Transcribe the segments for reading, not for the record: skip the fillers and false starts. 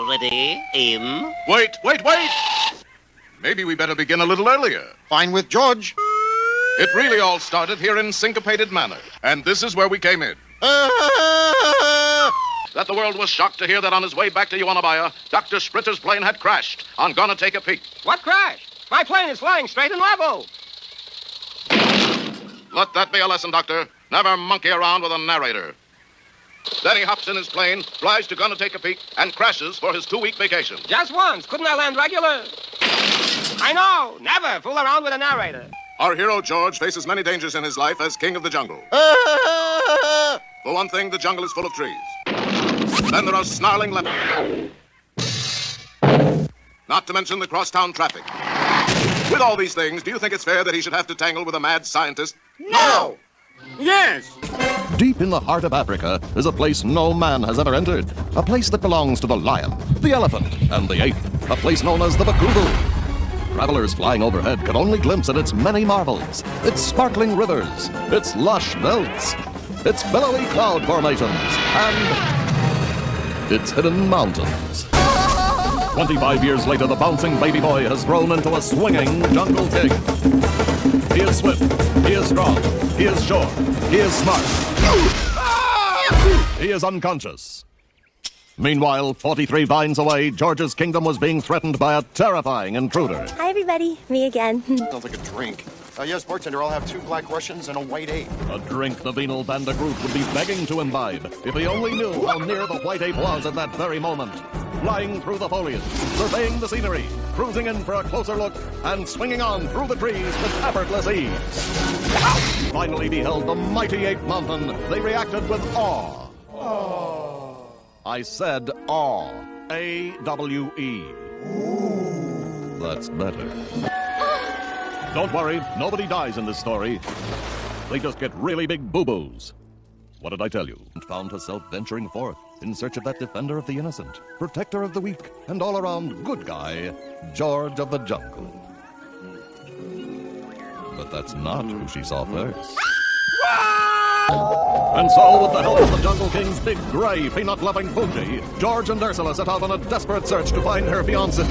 Ready, aim. Wait! Maybe we better begin a little earlier. Fine with George. It really all started here in Syncopated Manor, and this is where we came in. That the world was shocked to hear that on his way back to Yuanabaya, Dr. Spritter's plane had crashed on Gonna Take a Peek. What crashed? My plane is flying straight and level. Let that be a lesson, Doctor. Never monkey around with a narrator. Then he hops in his plane, flies to Gonna Take a Peek, and crashes for his 2-week vacation. Just once. Couldn't I land regular? I know. Never fool around with a narrator. Our hero, George, faces many dangers in his life as king of the jungle. For one thing, the jungle is full of trees. Then there are snarling leopards. Not to mention the crosstown traffic. With all these things, do you think it's fair that he should have to tangle with a mad scientist? No! Yes. Deep in the heart of Africa is a place no man has ever entered. A place that belongs to the lion, the elephant, and the ape. A place known as the Bakubu. Travelers flying overhead could only glimpse at its many marvels, its sparkling rivers, its lush velds, its billowy cloud formations, and its hidden mountains. 25 years later, the bouncing baby boy has grown into a swinging jungle king. He is swift, he is strong, he is sure, he is smart. He is unconscious. Meanwhile, 43 vines away, George's kingdom was being threatened by a terrifying intruder. Hi, everybody. Me again. Sounds like a drink. Yes, bartender, I'll have 2 black Russians and a white ape. A drink the venal Bandagroot would be begging to imbibe if he only knew how near the white ape was at that very moment. Flying through the foliage, surveying the scenery, cruising in for a closer look, and swinging on through the trees with effortless ease. Finally beheld the mighty ape mountain, they reacted with awe. Oh. I said awe. A-W-E. That's better. Don't worry, nobody dies in this story. They just get really big boo-boos. What did I tell you? And found herself venturing forth in search of that defender of the innocent, protector of the weak, and all-around good guy, George of the Jungle. But that's not who she saw first. And so, with the help of the Jungle King's big, gray, peanut-loving Fuji, George and Ursula set out on a desperate search to find her fiancé,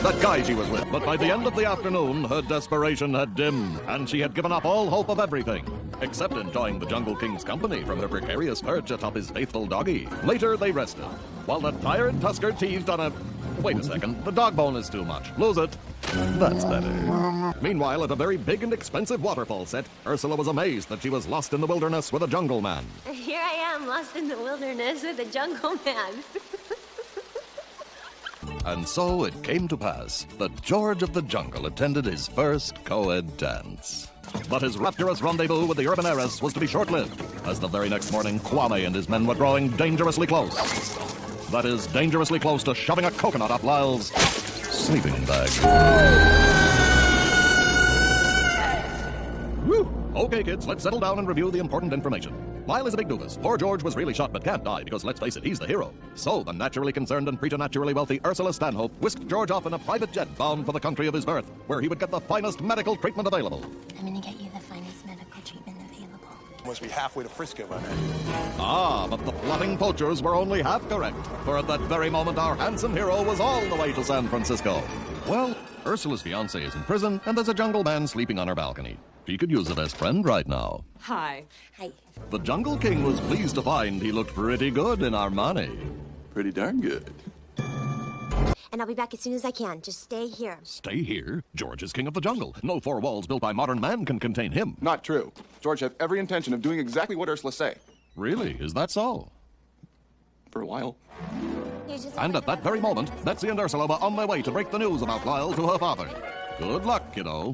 that guy she was with. But by the end of the afternoon, her desperation had dimmed, and she had given up all hope of everything, except enjoying the Jungle King's company from her precarious perch atop his faithful doggy. Later, they rested, while the tired tusker teased on a... Wait a second, the dog bone is too much. Lose it. That's better. Meanwhile, at a very big and expensive waterfall set, Ursula was amazed that she was lost in the wilderness with a jungle man. Here I am, lost in the wilderness with a jungle man. And so it came to pass that George of the Jungle attended his first co-ed dance. But his rapturous rendezvous with the urban heiress was to be short-lived, as the very next morning Kwame and his men were drawing dangerously close. That is, dangerously close to shoving a coconut up Lyle's sleeping bag. Whew. Okay, kids, let's settle down and review the important information. Lyle is a big doofus. Poor George was really shot but can't die because, let's face it, he's the hero. So, the naturally concerned and preternaturally wealthy Ursula Stanhope whisked George off in a private jet bound for the country of his birth, where he would get the finest medical treatment available. I'm gonna get you the finest medical treatment available. Must be halfway to Frisco by now. Ah, but the plotting poachers were only half correct, for at that very moment our handsome hero was all the way to San Francisco. Well, Ursula's fiancé is in prison, and there's a jungle man sleeping on her balcony. She could use a best friend right now. Hi. Hi. The Jungle King was pleased to find he looked pretty good in Armani. Pretty darn good. And I'll be back as soon as I can. Just stay here. Stay here? George is king of the jungle. No 4 walls built by modern man can contain him. Not true. George has every intention of doing exactly what Ursula say. Really? Is that so? For a while. And at that very moment, Betsy and Ursula were on their way to break the news about Lyle to her father. Good luck, kiddo.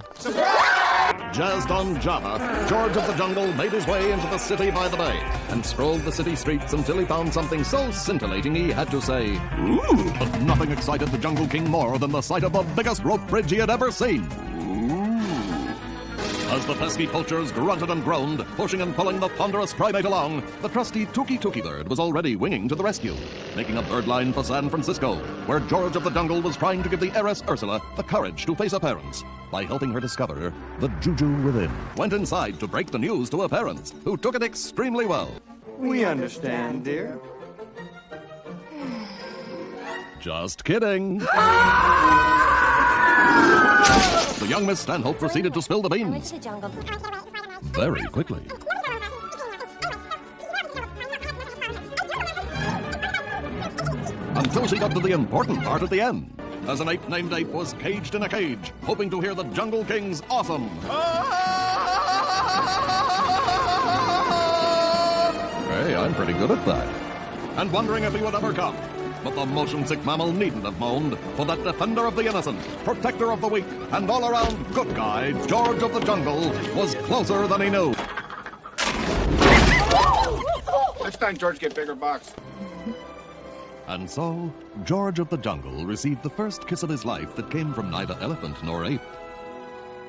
Jazzed on Java, George of the Jungle made his way into the city by the bay and strolled the city streets until he found something so scintillating he had to say, "Ooh!" But nothing excited the Jungle King more than the sight of the biggest rope bridge he had ever seen. As the pesky poachers grunted and groaned, pushing and pulling the ponderous primate along, the trusty Tuki bird was already winging to the rescue, making a birdline for San Francisco, where George of the Jungle was trying to give the heiress Ursula the courage to face her parents by helping her discover the juju within. Went inside to break the news to her parents, who took it extremely well. We understand, dear. Just kidding. The young Miss Stanhope proceeded to spill the I went beans to the jungle. very quickly. Until she got to the important part at the end, as an ape named Ape was caged in a cage, hoping to hear the Jungle King's awesome. Hey, I'm pretty good at that. And wondering if he would ever come. But the motion-sick mammal needn't have moaned, for that defender of the innocent, protector of the weak, and all-around good guy, George of the Jungle, was closer than he knew. Next time, George, get bigger box. And so, George of the Jungle received the first kiss of his life that came from neither elephant nor ape.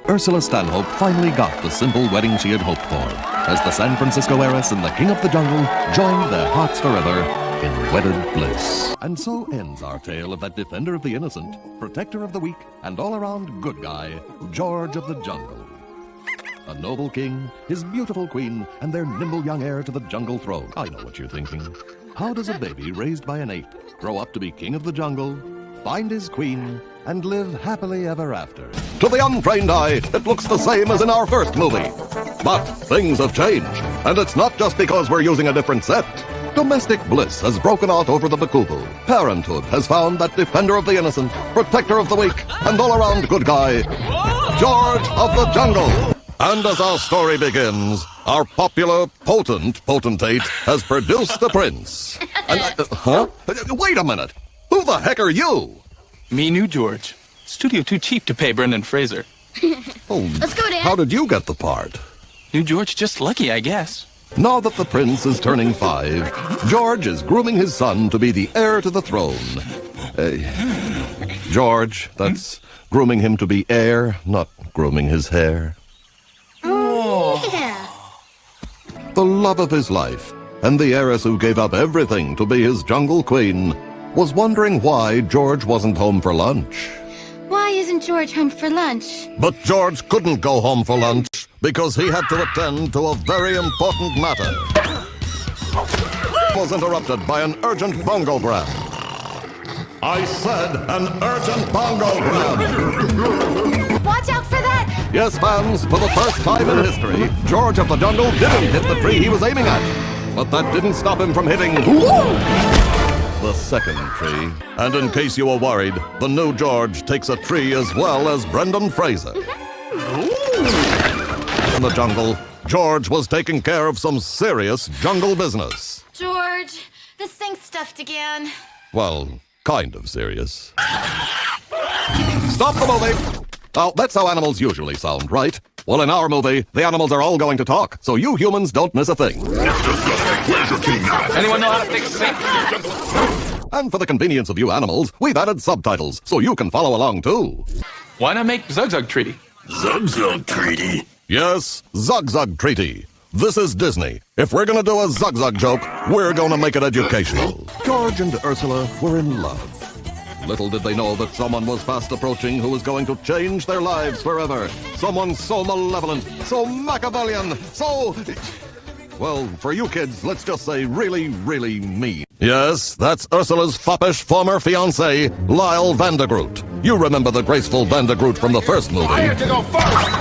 Ursula Stanhope finally got the simple wedding she had hoped for, as the San Francisco heiress and the King of the Jungle joined their hearts forever in wedded bliss. And so ends our tale of that defender of the innocent, protector of the weak, and all-around good guy, George of the Jungle. A noble king, his beautiful queen, and their nimble young heir to the jungle throne. I know what you're thinking. How does a baby raised by an ape grow up to be king of the jungle, find his queen, and live happily ever after? To the untrained eye, it looks the same as in our first movie. But things have changed, and it's not just because we're using a different set. Domestic bliss has broken out over the Bakubu. Parenthood has found that defender of the innocent, protector of the weak, and all-around good guy, George of the Jungle. And as our story begins, our popular, potent potentate has produced the prince. And, wait a minute! Who the heck are you? Me, New George. Studio too cheap to pay Brendan Fraser. Oh, Let's go, Dad. how did you get the part? New George just lucky, I guess. Now that the prince is turning 5, George is grooming his son to be the heir to the throne. George, that's grooming him to be heir, not grooming his hair. Yeah. The love of his life, and the heiress who gave up everything to be his jungle queen, was wondering why George wasn't home for lunch. Why isn't George home for lunch? But George couldn't go home for lunch because he had to attend to a very important matter. Was interrupted by an urgent bongogram. I said an urgent bongogram. Watch out for that! Yes, fans, for the first time in history, George of the Jungle didn't hit the tree he was aiming at. But that didn't stop him from hitting the second tree. And in case you were worried, the new George takes a tree as well as Brendan Fraser. In the jungle, George was taking care of some serious jungle business. George, this thing's stuffed again. Well, kind of serious. Stop the movie! Now, that's how animals usually sound, right? Well, in our movie, the animals are all going to talk, so you humans don't miss a thing. Anyone know how to fix this? And for the convenience of you animals, we've added subtitles, so you can follow along too. Why not make Zug Zug Treaty? Zug Zug Treaty? Yes, Zug Zug Treaty. This is Disney. If we're gonna do a Zug Zug joke, we're gonna make it educational. George and Ursula were in love. Little did they know that someone was fast approaching who was going to change their lives forever. Someone so malevolent, so Machiavellian, so... well, for you kids, let's just say really, really mean. Yes, that's Ursula's foppish former fiancé, Lyle Vandergroot. You remember the graceful Vandergroot from the first movie. I have to go first!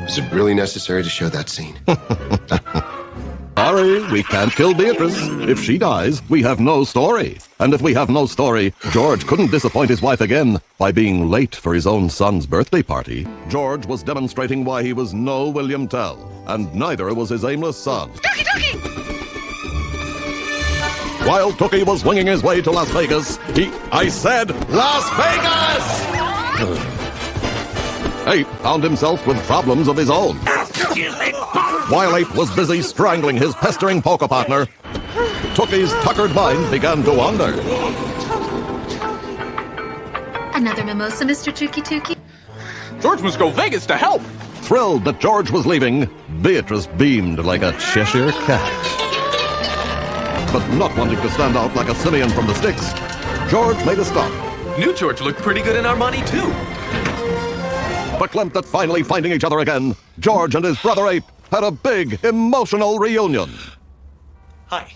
Is it really necessary to show that scene? Sorry, we can't kill Beatrice. If she dies, we have no story. And if we have no story, George couldn't disappoint his wife again by being late for his own son's birthday party. George was demonstrating why he was no William Tell, and neither was his aimless son. Tookie! While Tookie was winging his way to Las Vegas, I said, Las Vegas! Ape found himself with problems of his own. While Ape was busy strangling his pestering poker partner, Tookie's tuckered mind began to wander. Another mimosa, Mr. Tookie? George must go Vegas to help. Thrilled that George was leaving, Beatrice beamed like a Cheshire cat. But not wanting to stand out like a simian from the sticks, George made a stop. New George looked pretty good in our money, too. Verklempt at finally finding each other again, George and his brother Ape had a big, emotional reunion. Hi.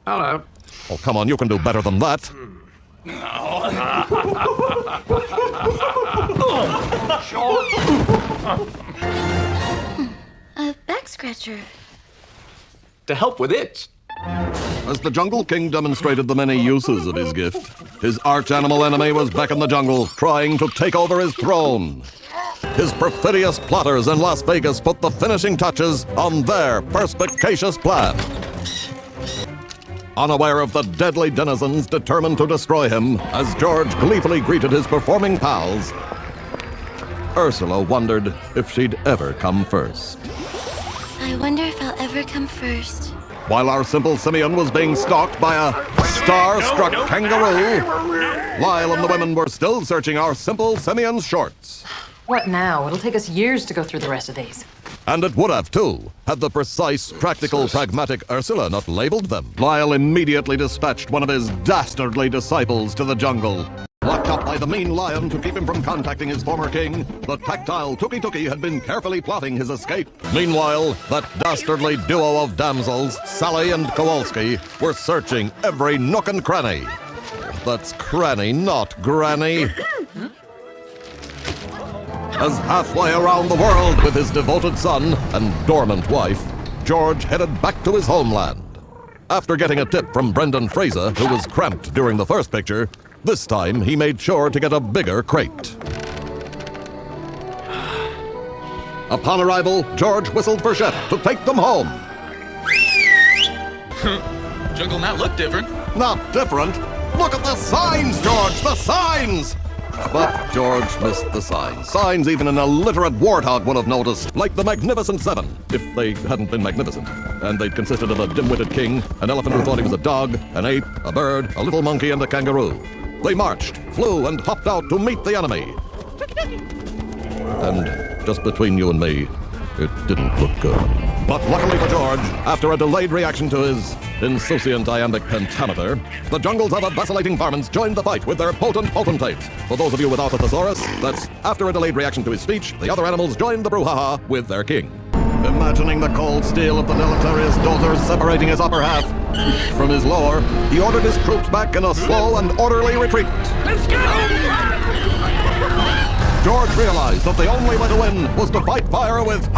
Hello. Oh, come on, you can do better than that. A back scratcher. To help with it. As the Jungle King demonstrated the many uses of his gift, his arch-animal enemy was back in the jungle, trying to take over his throne. His perfidious plotters in Las Vegas put the finishing touches on their perspicacious plan. Unaware of the deadly denizens determined to destroy him, as George gleefully greeted his performing pals, Ursula wondered if she'd ever come first. I wonder if I'll ever come first. While our simple simian was being stalked by a star-struck kangaroo, Lyle and the women were still searching our simple simian's shorts. What now? It'll take us years to go through the rest of these. And it would have, too, had the precise, practical, pragmatic Ursula not labeled them. Lyle immediately dispatched one of his dastardly disciples to the jungle. Locked up by the mean lion to keep him from contacting his former king, the tactile Tookie Tookie had been carefully plotting his escape. Meanwhile, that dastardly duo of damsels, Sally and Kowalski, were searching every nook and cranny. That's cranny, not granny. As halfway around the world with his devoted son and dormant wife, George headed back to his homeland. After getting a tip from Brendan Fraser, who was cramped during the first picture, this time he made sure to get a bigger crate. Upon arrival, George whistled for Shep to take them home. Jungle now look different. Not different. Look at the signs, George, the signs! But George missed the signs. Signs even an illiterate warthog would have noticed, like the Magnificent Seven, if they hadn't been magnificent. And they'd consisted of a dim-witted king, an elephant who thought he was a dog, an ape, a bird, a little monkey, and a kangaroo. They marched, flew, and hopped out to meet the enemy. And just between you and me, it didn't look good. But luckily for George, after a delayed reaction to his insouciant iambic pentameter, the jungles of the vacillating varmints joined the fight with their potent potentates. For those of you without a thesaurus, that's after a delayed reaction to his speech, the other animals joined the brouhaha with their king. Imagining the cold steel of the deleterious dozer separating his upper half from his lower, he ordered his troops back in a slow and orderly retreat. Let's go! George realized that the only way to win was to fight fire with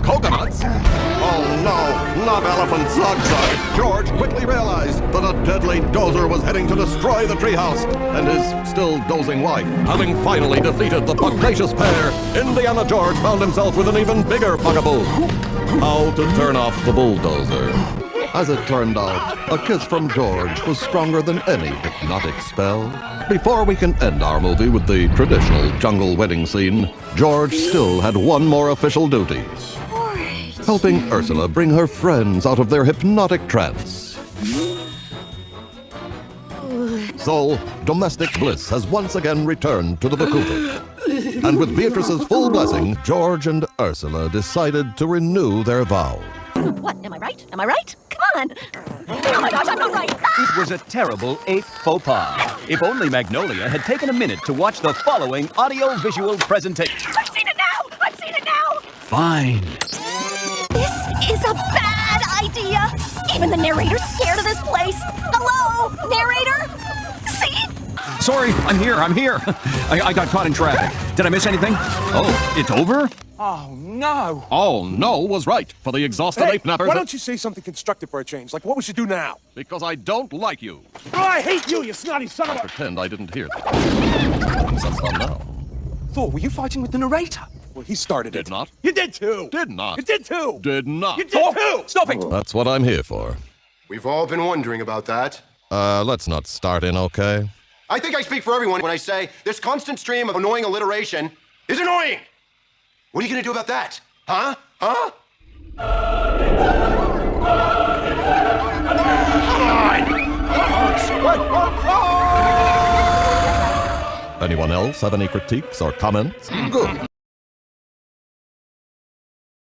coconuts. Oh no, not elephant zugzag. George quickly realized that a deadly dozer was heading to destroy the treehouse and his still dozing wife. Having finally defeated the pugnacious pair, Indiana George found himself with an even bigger bugaboo. How to turn off the bulldozer. As it turned out, a kiss from George was stronger than any hypnotic spell. Before we can end our movie with the traditional jungle wedding scene, George still had one more official duty. Helping Ursula bring her friends out of their hypnotic trance. So, domestic bliss has once again returned to the Bakuta. And with Beatrice's full blessing, George and Ursula decided to renew their vow. What? Am I right? Am I right? Come on! Oh my gosh, I'm not right! It was a terrible ape faux pas. If only Magnolia had taken a minute to watch the following audio-visual presentation. I've seen it now! I've seen it now! Fine. This is a bad idea! Even the narrator's scared of this place! Hello? Narrator? See? Sorry, I'm here. I got caught in traffic. Did I miss anything? Oh, it's over? Oh, no. Oh, no was right for the exhausted ape nappers. Why don't you say something constructive for a change? Like what we should do now? Because I don't like you. Oh, I hate you, you snotty son of a... Pretend I didn't hear that. That's fun now. Thor, were you fighting with the narrator? Well, he started it. Did not. You did too. Did not. You did too. Did not. You did too. Stop it. That's what I'm here for. We've all been wondering about that. Let's not start in, okay? I think I speak for everyone when I say this constant stream of annoying alliteration is annoying. What are you going to do about that? Huh? Huh? Anyone else have any critiques or comments? Good.